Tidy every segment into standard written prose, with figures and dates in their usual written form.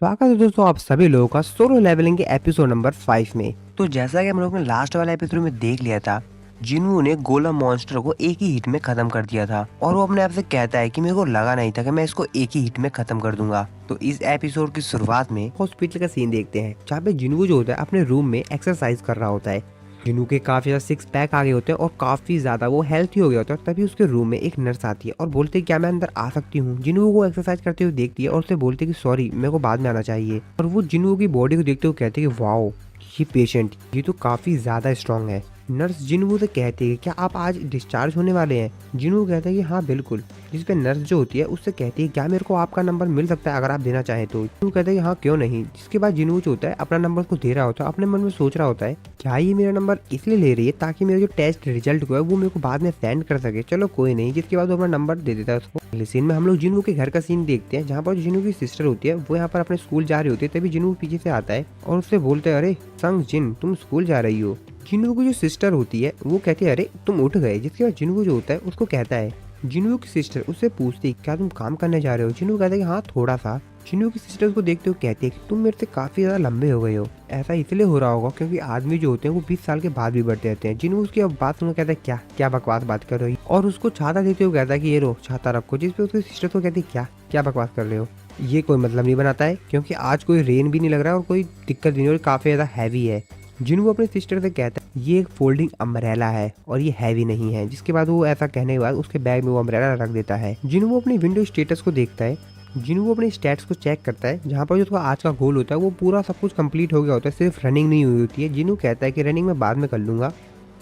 स्वागत है दोस्तों आप सभी लोगों का सोलो लेवलिंग के एपिसोड नंबर 5 में। तो जैसा कि हम लोगों ने लास्ट वाले एपिसोड में देख लिया था, जिन्हों ने गोलम मॉन्स्टर को एक ही हिट में खत्म कर दिया था और वो अपने आप से कहता है कि मेरे को लगा नहीं था कि मैं इसको एक ही हिट में खत्म कर दूंगा। तो इस एपिसोड की शुरुआत में हॉस्पिटल का सीन देखते हैं जहाँ पे जिन्हों जो होता है अपने रूम में एक्सरसाइज कर रहा होता है। जिन्हों के काफी ज्यादा 6 पैक आ गए होते हैं और काफी ज्यादा वो हेल्थी हो गया होता है। तभी उसके रूम में एक नर्स आती है और बोलती है क्या मैं अंदर आ सकती हूँ। जिन्हों वो एक्सरसाइज करते हुए देखती है और उसे बोलती है कि सॉरी मेरे को बाद में आना चाहिए। और वो जिन्हों की बॉडी को देखते हुए कहती है कि वाओ ये पेशेंट ये तो काफी ज्यादा स्ट्रांग है। नर्स जिन्हों से कहती है क्या आप आज डिस्चार्ज होने वाले हैं। जिन्हों कहता है कि हाँ बिल्कुल। जिस पे नर्स जो होती है उससे कहती है क्या मेरे को आपका नंबर मिल सकता है अगर आप देना चाहें तो। जिन्हों कहता है कि हाँ क्यों नहीं। जिसके बाद जिन्हों जो होता है अपना नंबर उसको दे रहा होता है। अपने मन में सोच रहा होता है क्या ये मेरा नंबर इसलिए ले रही है ताकि मेरा जो टेस्ट रिजल्ट को है वो मेरे को बाद में सेंड कर सके। चलो कोई नहीं। जिसके बाद वो अपना नंबर दे देता है उसको। अगले सीन में हम लोग जिन्हों के घर का सीन देखते हैं जहाँ पर जिन्हों की सिस्टर होती है वो यहाँ पर अपने स्कूल जा रही होती है। तभी जिन्हों पीछे से आता है और उससे बोलते हैं अरे संग जिन तुम स्कूल जा रही हो। जिन्हों की जो सिस्टर होती है वो कहती है अरे तुम उठ गए। जिसके बाद जिन्हों जो होता है उसको कहता है जिन्हों की सिस्टर उससे पूछती है क्या तुम काम करने जा रहे हो। जिन्हों कहता है कि हाँ थोड़ा सा। जिन्हों की सिस्टर उसको देखते हुए कहती है कि तुम मेरे से काफी ज्यादा लंबे हो गए हो। ऐसा इसलिए हो रहा होगा क्योंकि आदमी जो होते हैं वो 20 साल के बाद भी बढ़ते रहते हैं। जिन्हों उसकी अब बात सुनकर कहता है क्या क्या बकवास बात कर रही हो और उसको छाता देते हुए कहता है कि ये रो छाता रखो। जिसपे उसकी सिस्टर को कहती है क्या क्या बकवास कर रहे हो ये कोई मतलब नहीं बनाता है क्योंकि आज कोई रेन भी नहीं लग रहा है और कोई दिक्कत भी नहीं और काफी ज्यादा हैवी है। जिन्हों अपने सिस्टर से कहता है ये एक फोल्डिंग अम्ब्रेला है और ये हैवी नहीं है। जिसके बाद वो ऐसा कहने के बाद उसके बैग में वो अम्ब्रेला रख देता है। जिन्हों अपनी विंडो स्टेटस को देखता है। जिन्हों अपने स्टैट्स को चेक करता है जहाँ पर जो उसका आज का गोल होता है वो पूरा सब कुछ कंप्लीट हो गया होता है। सिर्फ रनिंग नहीं हुई होती है। जिन्हों कहता है कि रनिंग मैं बाद में कर लूंगा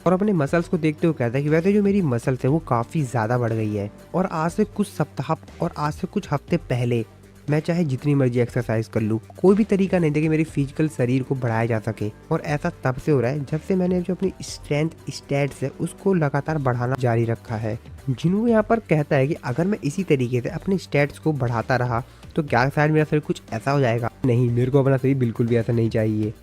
और अपने मसल्स को देखते हुए कहता है कि वैसे जो मेरी मसल्स है वो काफ़ी ज़्यादा बढ़ गई है और आज से कुछ सप्ताह और आज से कुछ हफ्ते पहले मैं चाहे जितनी मर्जी एक्सरसाइज कर लूँ कोई भी तरीका नहीं था कि मेरी फिजिकल शरीर को बढ़ाया जा सके। और ऐसा तब से हो रहा है जब से मैंने जो अपनी स्ट्रेंथ स्टैट्स है उसको लगातार बढ़ाना जारी रखा है। जिन्हों यहाँ पर कहता है कि अगर मैं इसी तरीके से अपने स्टैट्स को बढ़ाता रहा तो क्या शायद मेरा शरीर कुछ ऐसा हो जाएगा। नहीं मेरे को अपना शरीर बिल्कुल भी ऐसा नहीं चाहिए।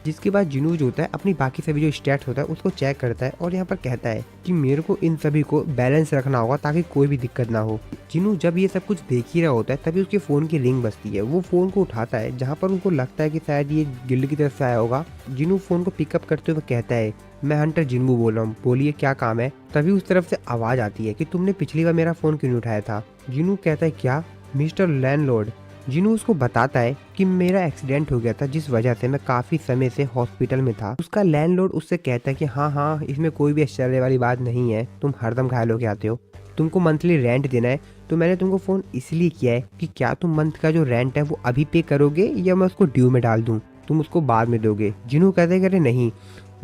जिसके बाद जिन्हों जो होता है अपनी बाकी सभी जो स्टैट्स होता है उसको चेक करता है और यहाँ पर कहता है कि मेरे को इन सभी को बैलेंस रखना होगा ताकि कोई भी दिक्कत ना हो। जिन्हों जब ये सब कुछ देख ही रहा होता है तभी उसके फ़ोन की रिंग बजती है। वो फ़ोन को उठाता है जहाँ पर उनको लगता है कि शायद ये गिल्ड की तरफ से आया होगा। जिन्हों फ़ोन को पिकअप करते हुए कहता है मैं हंटर जिन्बू बोल रहा हूँ बोलिए क्या काम है। तभी उस तरफ से आवाज़ आती है कि तुमने पिछली बार मेरा फ़ोन क्यों नहीं उठाया था। जिन्हों कहता है क्या मिस्टर लैंडलॉर्ड। जिन्हों उसको बताता है कि मेरा एक्सीडेंट हो गया था जिस वजह से मैं काफ़ी समय से हॉस्पिटल में था। उसका लैंडलॉर्ड उससे कहता है कि हाँ इसमें कोई भी आश्चर्य वाली बात नहीं है। तुम हरदम घायल होके आते हो। तुमको मंथली रेंट देना है तो मैंने तुमको फ़ोन इसलिए किया है कि क्या तुम मंथ का जो रेंट है वो अभी पे करोगे या मैं उसको ड्यू में डाल दूँ तुम उसको बाद में दोगे। जिन्हों कहते हैं कि अरे नहीं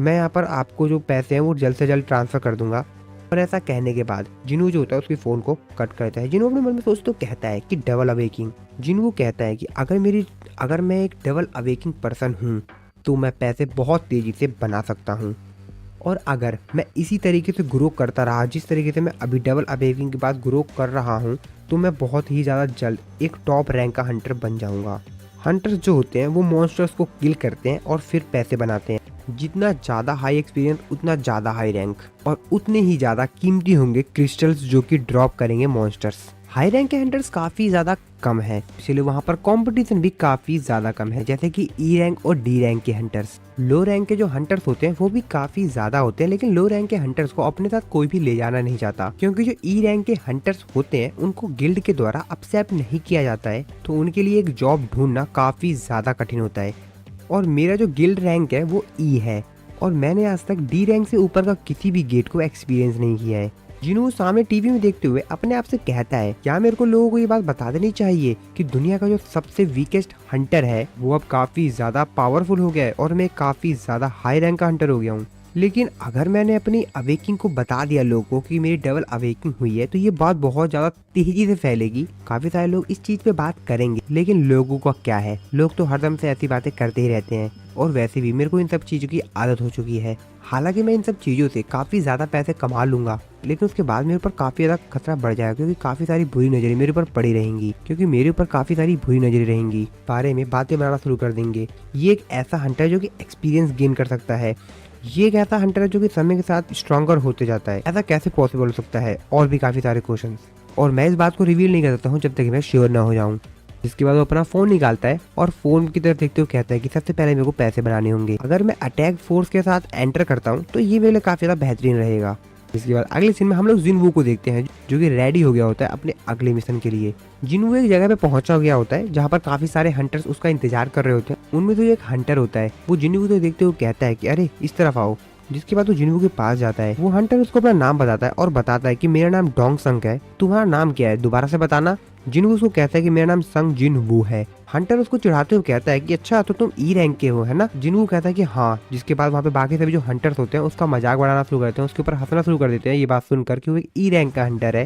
मैं यहाँ पर आपको जो पैसे हैं वो जल्द से जल्द ट्रांसफ़र कर दूंगा। और ऐसा कहने के बाद जिन्हों जो होता है उसके फ़ोन को कट करता है। जिन्हों अपने मन में सोच तो कहता है कि डबल अवेकिंग। जिन्हों कहता है कि अगर मैं एक डबल अवेकिंग पर्सन हूँ तो मैं पैसे बहुत तेज़ी से बना सकता हूँ और अगर मैं इसी तरीके से ग्रो करता रहा जिस तरीके से मैं अभी डबल अवेकिंग के बाद ग्रो कर रहा हूँ तो मैं बहुत ही ज़्यादा जल्द एक टॉप रैंक का हंटर बन जाऊँगा। हंटर्स जो होते हैं वो मॉन्स्टर्स को किल करते हैं और फिर पैसे बनाते हैं। जितना ज़्यादा हाई एक्सपीरियंस उतना ज़्यादा हाई रैंक और उतने ही ज़्यादा कीमती होंगे क्रिस्टल्स जो कि ड्रॉप करेंगे मॉन्स्टर्स। हाई रैंक के हंटर्स काफ़ी ज़्यादा कम है इसलिए वहाँ पर कंपटीशन भी काफ़ी ज़्यादा कम है जैसे कि ई रैंक और डी रैंक के हंटर्स। लो रैंक के जो हंटर्स होते हैं वो भी काफ़ी ज़्यादा होते हैं लेकिन लो रैंक के हंटर्स को अपने साथ कोई भी ले जाना नहीं चाहता क्योंकि जो ई रैंक के हंटर्स होते हैं उनको गिल्ड के द्वारा एक्सेप्ट नहीं किया जाता है तो उनके लिए एक जॉब ढूंढना काफ़ी ज़्यादा कठिन होता है। और मेरा जो गिल्ड रैंक है वो ई है और मैंने आज तक डी रैंक से ऊपर का किसी भी गेट को एक्सपीरियंस नहीं किया है। जिन्हों सामने टीवी में देखते हुए अपने आप से कहता है क्या मेरे को लोगों को ये बात बता देनी चाहिए कि दुनिया का जो सबसे वीकेस्ट हंटर है वो अब काफी ज्यादा पावरफुल हो गया है और मैं काफी ज्यादा हाई रैंक का हंटर हो गया हूँ। लेकिन अगर मैंने अपनी अवेकिंग को बता दिया लोगों को कि मेरी डबल अवेकिंग हुई है तो ये बात बहुत ज्यादा तेजी से फैलेगी। काफी सारे लोग इस चीज पे बात करेंगे लेकिन लोगों का क्या है लोग तो हरदम से ऐसी बातें करते ही रहते हैं और वैसे भी मेरे को इन सब चीज़ों की आदत हो चुकी है। हालांकि मैं इन सब चीज़ों से काफ़ी ज़्यादा पैसे कमा लूंगा लेकिन उसके बाद मेरे ऊपर काफ़ी ज़्यादा खतरा बढ़ जाएगा क्योंकि काफ़ी सारी बुरी नज़रें मेरे ऊपर पड़ी रहेंगी बारे में बातें बनाना शुरू कर देंगे। ये एक ऐसा हंटर है जो कि एक्सपीरियंस गेन कर सकता है। ये एक ऐसा हंटर है जो कि समय के साथ स्ट्रॉन्गर होते जाता है। ऐसा कैसे पॉसिबल हो सकता है और भी काफ़ी सारे क्वेश्चन और मैं इस बात को रिवील नहीं कर सकता हूँ जब तक मैं श्योर ना हो जाऊँ। जिसके बाद वो अपना फोन निकालता है और फोन की तरफ देखते हुए कहता है कि सबसे पहले मेरे को पैसे बनाने होंगे, अगर मैं अटैक फोर्स के साथ एंटर करता हूँ तो ये मेरे लिए काफी ज्यादा बेहतरीन रहेगा। इसके बाद अगले सीन में हम लोग जिनवू को देखते हैं जो कि रेडी हो गया होता है अपने अगले मिशन के लिए। जिनवू एक जगह पे पहुंचा गया होता है जहाँ पर काफी सारे हंटर्स उसका इंतजार कर रहे होते हैं। उनमें तो एक हंटर होता है, वो जिनवू को देखते हुए कहता है कि अरे इस तरफ आओ। जिसके बाद वो जिनवू के पास जाता है। वो हंटर उसको अपना नाम बताता है और बताता है कि मेरा नाम डोंग संग है, तुम्हारा नाम क्या है दोबारा से बताना। जिनवू उसको कहता है कि मेरा नाम संग जिन वू है। हंटर उसको चिढ़ाते हुए कहता है कि अच्छा तो तुम ई रैंक के हो है ना। जिनवू कहता है कि हाँ। जिसके बाद वहाँ पे बाकी सभी जो हंटर्स होते हैं उसका मजाक बनाना शुरू करते हैं, उसके ऊपर हंसना शुरू कर देते हैं ये बात सुनकर कि वो एक ई रैंक का हंटर है।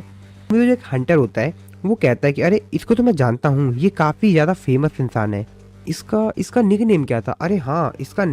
जो एक हंटर होता है वो कहता है कि अरे इसको तो मैं जानता हूँ, ये काफी ज्यादा फेमस इंसान है। इसका निक नेम क्या था? अरे हाँ, इसका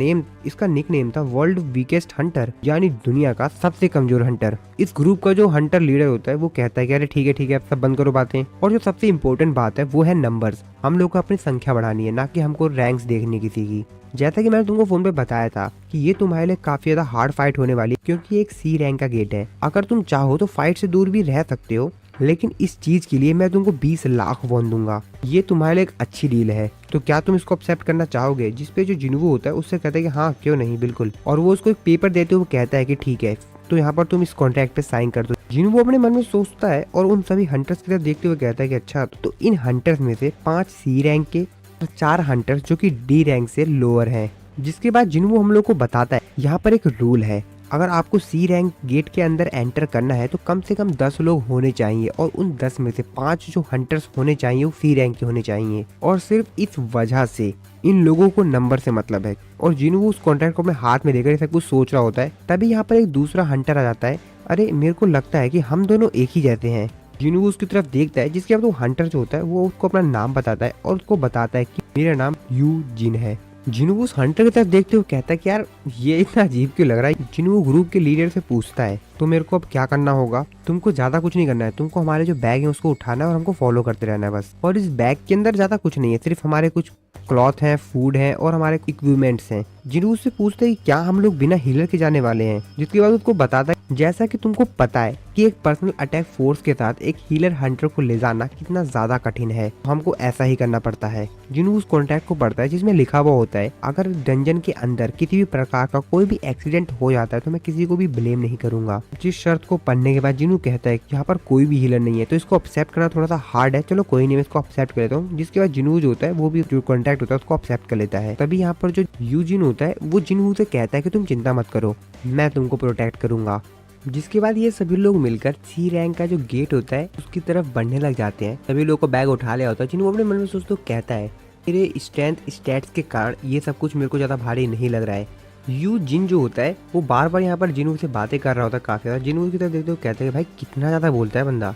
निक नेम था वर्ल्ड वीकेस्ट हंटर, यानी दुनिया का सबसे कमजोर हंटर। इस ग्रुप का जो हंटर लीडर होता है वो कहता है कि अरे ठीक है अब सब बंद करो बातें। और जो सबसे इम्पोर्टेंट बात है वो है नंबर्स। हम लोग को अपनी संख्या बढ़ानी है, ना कि हमको रैंक्स देखनी किसी की। जैसा कि मैंने तुमको फोन पे बताया था कि ये तुम्हारे लिए काफी ज्यादा हार्ड फाइट होने वाली है, क्योंकि एक सी रैंक का गेट है। अगर तुम चाहो तो फाइट से दूर भी रह सकते हो, लेकिन इस चीज के लिए मैं तुमको 20 लाख वॉन दूंगा। ये तुम्हारे लिए एक अच्छी डील है, तो क्या तुम इसको एक्सेप्ट करना चाहोगे? जिसपे जो जिनवू होता है उससे कहता है कि हाँ क्यों नहीं, बिल्कुल। और वो उसको एक पेपर देते हुए कहता है कि ठीक है तो यहाँ पर तुम इस कॉन्ट्रैक्ट पे साइन कर दो। जिनवू अपने मन में सोचता है और उन सभी हंटर्स की तरफ देखते हुए कहता है कि अच्छा तो इन हंटर्स में से 5 सी रैंक के और 4 हंटर्स जो कि डी रैंक से लोअर हैं। जिसके बाद जिनवू हम लोग को बताता है यहाँ पर एक रूल है, अगर आपको सी रैंक गेट के अंदर एंटर करना है तो कम से कम 10 लोग होने चाहिए और उन 10 में से 5 जो हंटर्स होने चाहिए वो सी रैंक के होने चाहिए। और सिर्फ इस वजह से इन लोगों को नंबर से मतलब है। और जिनवू उस कॉन्ट्रैक्ट को अपने हाथ में लेकर ऐसा कुछ सोच रहा होता है, तभी यहाँ पर एक दूसरा हंटर आ जाता है। अरे मेरे को लगता है कि हम दोनों एक ही जैसे हैं। जिनवू उसकी तरफ देखता है, जिसके बाद वो हंटर जो होता है वो उसको अपना नाम बताता है और उसको बताता है कि मेरा नाम यू जिन है। जिनवू उस हंटर की तरफ देखते हुए कहता है कि यार ये इतना अजीब क्यों लग रहा है। जिनवू ग्रुप के लीडर से पूछता है तो मेरे को अब क्या करना होगा? तुमको ज्यादा कुछ नहीं करना है, तुमको हमारे जो बैग है उसको उठाना है और हमको फॉलो करते रहना है बस। और इस बैग के अंदर ज्यादा कुछ नहीं है, सिर्फ हमारे कुछ क्लॉथ हैं, फूड है और हमारे इक्विपमेंट्स हैं। जिनवू उससे पूछते हैं कि क्या हम लोग बिना हीलर के जाने वाले हैं? जिसके बाद उसको बताता है जैसा कि तुमको पता है कि एक पर्सनल अटैक फोर्स के साथ एक हीलर हंटर को ले जाना कितना ज्यादा कठिन है, हमको ऐसा ही करना पड़ता है। जिनवू उस कॉन्ट्रैक्ट को पढ़ता है जिसमें लिखा हुआ होता है अगर डंजन के अंदर किसी भी प्रकार का कोई भी एक्सीडेंट हो जाता है तो मैं किसी को भी ब्लेम नहीं करूंगा। जिस शर्त को पढ़ने के बाद जिनवू कहता है कि यहाँ पर कोई भी हीलर नहीं है, तो इसको एक्सेप्ट करना थोड़ा सा हार्ड है, चलो कोई नहीं मैं इसको एक्सेप्ट कर लेता हूँ। जिसके बाद जिनवू जो होता है वो भी जो कॉन्ट्रैक्ट होता है उसको एक्सेप्ट कर लेता है। तभी यहाँ पर जो यूजिन होता है वो जिनवू से कहता है कि तुम चिंता मत करो, मैं तुमको प्रोटेक्ट करूंगा। जिसके बाद ये सभी लोग मिलकर सी रैंक का जो गेट होता है उसकी तरफ बढ़ने लग जाते हैं। सभी लोग को बैग उठा लिया होता है। जिनवू अपने मन में सोचते कहता है मेरे स्ट्रेंथ स्टैट्स के कारण ये सब कुछ मेरे को ज्यादा भारी नहीं लग रहा है। यू जिन जो होता है वो बार बार यहाँ पर जिनवू से बातें कर रहा होता है काफी ज्यादा। जिनवू की तरफ देखते हुए कहता है भाई कितना ज्यादा बोलता है बंदा।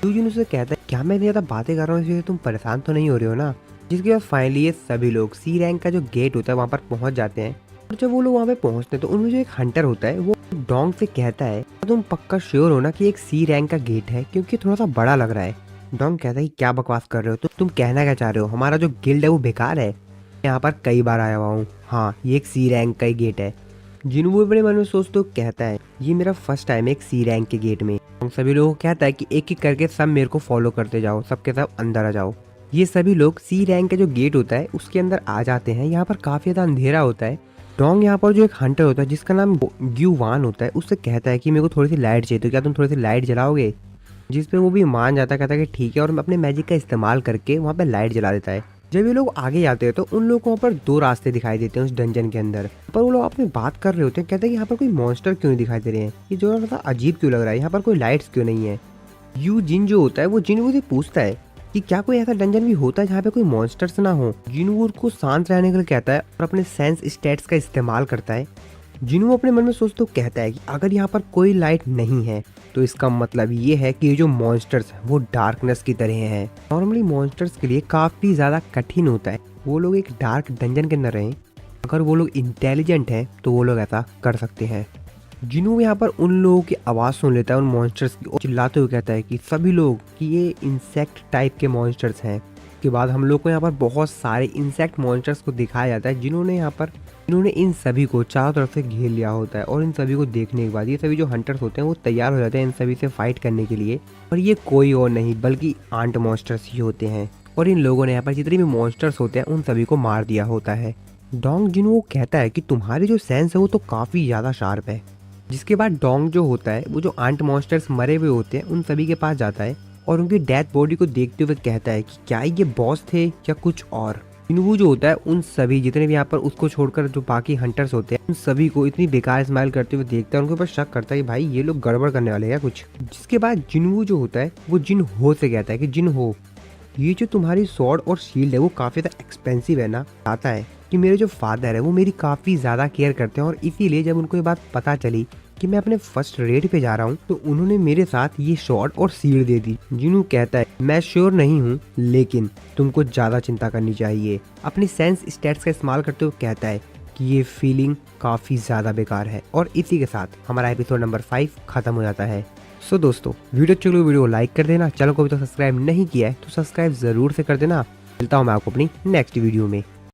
यू जिन उससे कहता है क्या मैं ज्यादा बातें कर रहा हूँ इसलिए तुम परेशान तो नहीं हो रहे हो ना। जिसके बाद फाइनली ये सभी लोग सी रैंक का जो गेट होता है वहाँ पर पहुंच जाते हैं। और जब वो लोग वहाँ पे पहुंचते हैं तो उनमें जो एक हंटर होता है वो डोंग से कहता है तुम पक्का श्योर हो ना कि एक सी रैंक का गेट है, क्योंकि थोड़ा सा बड़ा लग रहा है। डोंग कहता है क्या बकवास कर रहे हो तुम कहना क्या चाह रहे हो? हमारा जो गिल्ड है वो बेकार है, यहाँ पर कई बार आया हुआ हूँ। हाँ ये एक सी रैंक का ही गेट है। जिनवू अपने मन में सोचते कहता है ये मेरा फर्स्ट टाइम है एक सी रैंक के गेट में। सभी लोगों को कहता है कि एक एक करके सब मेरे को फॉलो करते जाओ, सबके सब अंदर आ जाओ। ये सभी लोग सी रैंक का जो गेट होता है उसके अंदर आ जाते हैं। यहाँ पर काफी ज्यादा अंधेरा होता है। डोंग यहाँ पर जो एक हंटर होता है जिसका नाम ग्यू वान होता है उससे कहता है कि मेरे को थोड़ी सी लाइट चाहिए, तो क्या तुम थोड़ी सी लाइट जलाओगे? जिसपे वो भी मान जाता है, कहता है कि ठीक है, और अपने मैजिक का इस्तेमाल करके वहाँ पे लाइट जला देता है। जब ये लोग आगे जाते हैं तो उन लोगों को वहाँ पर 2 रास्ते दिखाई देते हैं उस डंजन के अंदर। पर वो लोग आपस में बात कर रहे होते हैं, कहते हैं कि यहाँ पर कोई मॉन्स्टर क्यों नहीं दिखाई दे रहे हैं, ये जो सा अजीब क्यों लग रहा है, यहाँ पर कोई लाइट्स क्यों नहीं है। यू जिन जो होता है वो जिनवू से पूछता है कि क्या कोई ऐसा डंजन भी होता है जहाँ पे कोई मॉन्स्टर्स ना हो। जिनवू को शांत रहने के लिए कहता है और अपने सेंस स्टेट्स का इस्तेमाल करता है। जिनवू अपने मन में सोचते कहता है कि अगर यहाँ पर कोई लाइट नहीं है तो इसका मतलब ये है कि ये जो मॉन्स्टर्स हैं वो डार्कनेस की तरह हैं। नॉर्मली मॉन्स्टर्स के लिए काफी ज्यादा कठिन होता है वो लोग एक डार्क डंजन के अंदर रहें। अगर वो लोग इंटेलिजेंट हैं तो वो लोग ऐसा कर सकते हैं। जिनवू यहाँ पर उन लोगों की आवाज़ सुन लेता है, उन मॉन्स्टर्स की, और चिल्लाते हुए कहता है कि सभी लोग कि ये इंसेक्ट टाइप के मॉन्स्टर्स हैं। उसके बाद हम लोग को यहाँ पर बहुत सारे इंसेक्ट मॉन्स्टर्स को दिखाया जाता है जिन्होंने इन सभी को चारों तरफ से घेर लिया होता है। और इन सभी को देखने के बाद ये सभी जो हंटर्स होते हैं वो तैयार हो जाते हैं इन सभी से फाइट करने के लिए। और ये कोई और नहीं बल्कि आंट मॉन्स्टर्स ही होते हैं। और इन लोगों ने यहाँ पर जितने भी मॉन्स्टर्स होते हैं उन सभी को मार दिया होता है। डोंग जिन्हों कहता है कि तुम्हारी जो सेंस है वो तो काफी ज्यादा शार्प है। जिसके बाद डोंग जो होता है वो जो आंट मॉन्स्टर्स मरे हुए होते हैं उन सभी के पास जाता है और उनकी डेथ बॉडी को देखते हुए कहता है कि क्या ये बॉस थे या कुछ और। जिन्हू जो होता है उन सभी जितने भी यहाँ पर उसको छोड़कर जो बाकी हंटर्स होते हैं उन सभी को इतनी बेकार स्माइल करते हुए देखता है, उनके ऊपर शक करता है कि भाई ये लोग गड़बड़ करने वाले हैं कुछ। जिसके बाद जिन्हू जो होता है वो जिन हो से कहता है कि जिन हो, ये जो तुम्हारी स्वॉर्ड और शील्ड है वो काफी ज्यादा एक्सपेंसिव है ना। आता है कि मेरे जो फादर है वो मेरी काफी ज्यादा केयर करते हैं और इसीलिए जब उनको ये बात पता चली कि मैं अपने फर्स्ट रेड पे जा रहा हूँ तो उन्होंने मेरे साथ ये शॉर्ट और शील्ड दे दी। जिन्हू कहता है मैं श्योर नहीं हूँ लेकिन तुमको ज्यादा चिंता करनी चाहिए। अपनी सेंस स्टैट्स का इस्तेमाल करते हुए कहता है कि ये फीलिंग काफी ज्यादा बेकार है। और इसी के साथ हमारा एपिसोड नंबर 5 खत्म हो जाता है। सो दोस्तों वीडियो चलो वीडियो को लाइक कर देना, चैनल को अभी तक सब्सक्राइब नहीं किया है तो सब्सक्राइब जरूर से कर देना। मिलता हूँ मैं आपको अपनी नेक्स्ट वीडियो में।